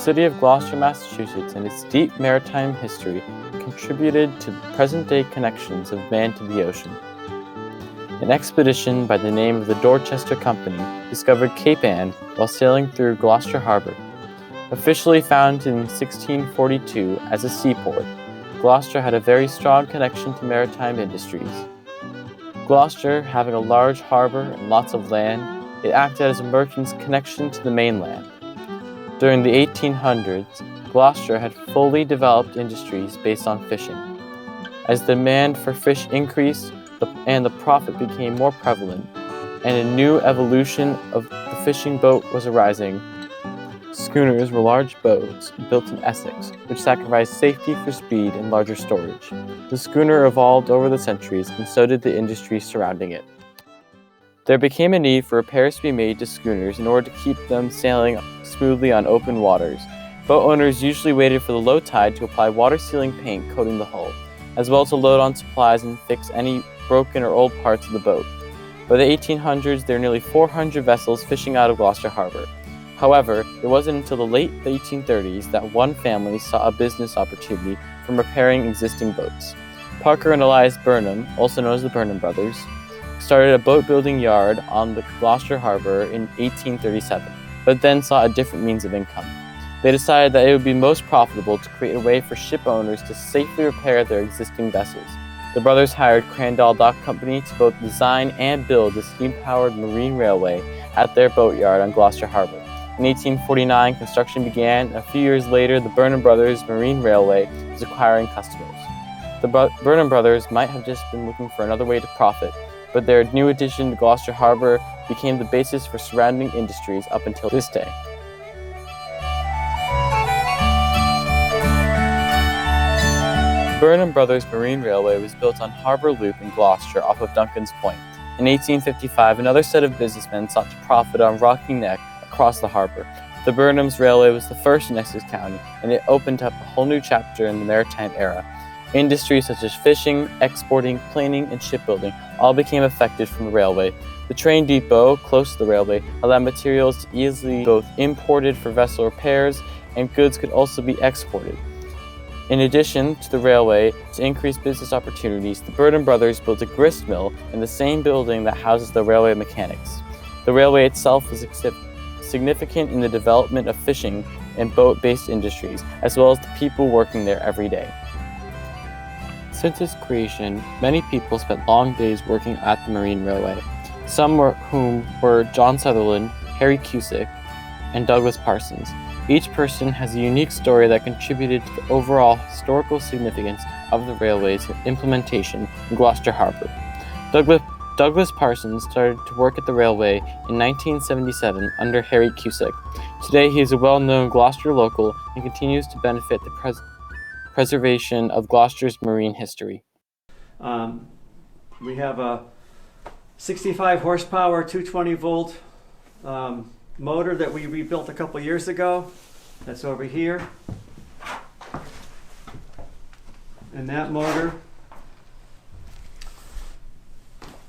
city of Gloucester, Massachusetts, and its deep maritime history contributed to present-day connections of man to the ocean. An expedition by the name of the Dorchester Company discovered Cape Ann while sailing through Gloucester Harbor. Officially founded in 1642 as a seaport, Gloucester had a very strong connection to maritime industries. Gloucester, having a large harbor and lots of land, it acted as a merchant's connection to the mainland. During the 1800s, Gloucester had fully developed industries based on fishing. As the demand for fish increased and the profit became more prevalent, and a new evolution of the fishing boat was arising, schooners were large boats built in Essex, which sacrificed safety for speed and larger storage. The schooner evolved over the centuries, and so did the industry surrounding it. There became a need for repairs to be made to schooners in order to keep them sailing smoothly on open waters. Boat owners usually waited for the low tide to apply water-sealing paint coating the hull, as well as to load on supplies and fix any broken or old parts of the boat. By the 1800s, there were nearly 400 vessels fishing out of Gloucester Harbor. However, it wasn't until the late 1830s that one family saw a business opportunity from repairing existing boats. Parker and Elias Burnham, also known as the Burnham brothers, started a boat-building yard on the Gloucester Harbor in 1837, but then saw a different means of income. They decided that it would be most profitable to create a way for ship owners to safely repair their existing vessels. The brothers hired Crandall Dock Company to both design and build the steam-powered marine railway at their boatyard on Gloucester Harbor. In 1849, construction began, and a few years later, the Burnham Brothers Marine Railway was acquiring customers. The Burnham Brothers might have just been looking for another way to profit, but their new addition to Gloucester Harbor became the basis for surrounding industries up until this day. The Burnham Brothers Marine Railway was built on Harbor Loop in Gloucester off of Duncan's Point. In 1855, another set of businessmen sought to profit on Rocky Neck across the harbor. The Burnham's Railway was the first in Essex County, and it opened up a whole new chapter in the maritime era. Industries such as fishing, exporting, planing, and shipbuilding all became affected from the railway. The train depot, close to the railway, allowed materials to easily be both imported for vessel repairs, and goods could also be exported. In addition to the railway, to increase business opportunities, the Burnham Brothers built a grist mill in the same building that houses the railway mechanics. The railway itself was significant in the development of fishing and boat-based industries, as well as the people working there every day. Since its creation, many people spent long days working at the Marine Railway, whom were John Sutherland, Harry CUSICK, and Douglas Parsons. Each person has a unique story that contributed to the overall historical significance of the railway's implementation in Gloucester Harbor. Douglas Parsons started to work at the railway in 1977 under Harry CUSICK. Today he is a well-known Gloucester local and continues to benefit the preservation of Gloucester's marine history. We have a 65 horsepower, 220 volt motor that we rebuilt a couple years ago. That's over here. And that motor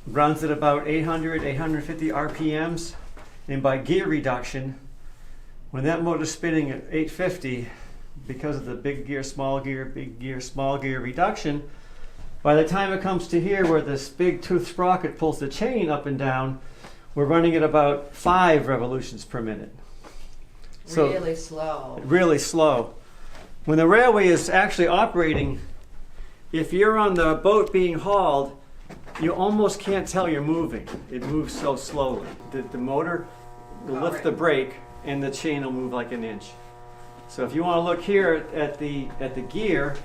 runs at about 850 RPMs. And by gear reduction, when that motor's spinning at 850, because of the big gear, small gear, big gear, small gear reduction, by the time it comes to here where this big tooth sprocket pulls the chain up and down, we're running at about 5 revolutions per minute. So really slow. Really slow. When the railway is actually operating, if you're on the boat being hauled, you almost can't tell you're moving. It moves so slowly. The motor will lift the brake and the chain will move like an inch. So if you want to look here at the gear,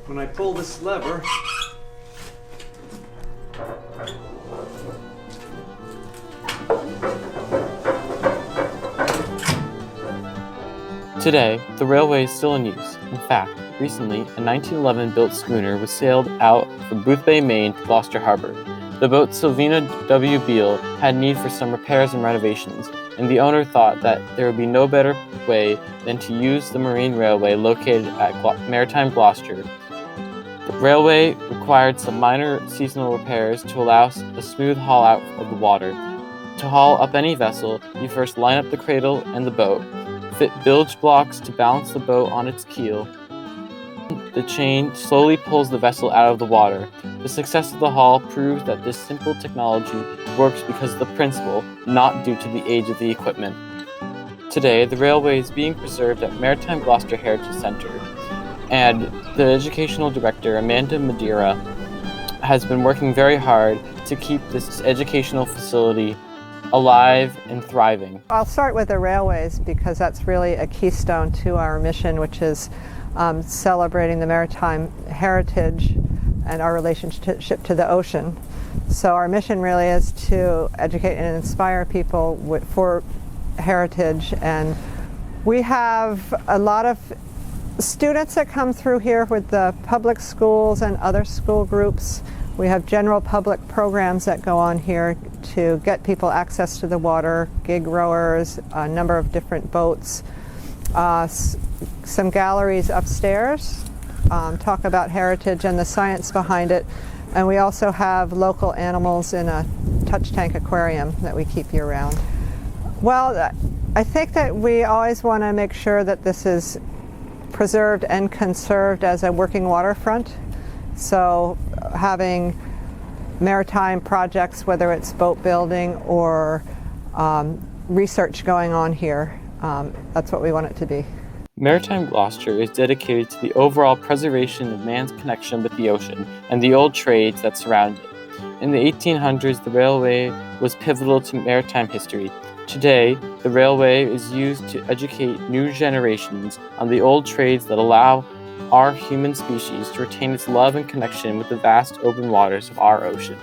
when I pull this lever, Today, the railway is still in use. In fact, recently, a 1911 built schooner was sailed out from Boothbay, Maine to Gloucester Harbor. The boat Sylvina W. Beale had need for some repairs and renovations, and the owner thought that there would be no better way than to use the marine railway located at Maritime Gloucester. The railway required some minor seasonal repairs to allow a smooth haul out of the water. To haul up any vessel, you first line up the cradle and the boat, fit bilge blocks to balance the boat on its keel. The chain slowly pulls the vessel out of the water. The success of the hull proves that this simple technology works because of the principle, not due to the age of the equipment. Today, the railway is being preserved at Maritime Gloucester Heritage Centre, and the educational director, Amanda Madeira, has been working very hard to keep this educational facility alive and thriving. I'll start with the railways because that's really a keystone to our mission, which is celebrating the maritime heritage and our relationship to the ocean. So our mission really is to educate and inspire people for heritage, and we have a lot of students that come through here with the public schools and other school groups. We have general public programs that go on here to get people access to the water, gig rowers, a number of different boats, some galleries upstairs, talk about heritage and the science behind it, and we also have local animals in a touch tank aquarium that we keep year round. Well, I think that we always want to make sure that this is preserved and conserved as a working waterfront. So having maritime projects, whether it's boat building or research going on here, that's what we want it to be. Maritime Gloucester is dedicated to the overall preservation of man's connection with the ocean and the old trades that surround it. In the 1800s, the railway was pivotal to maritime history. Today, the railway is used to educate new generations on the old trades that allow our human species to retain its love and connection with the vast open waters of our ocean.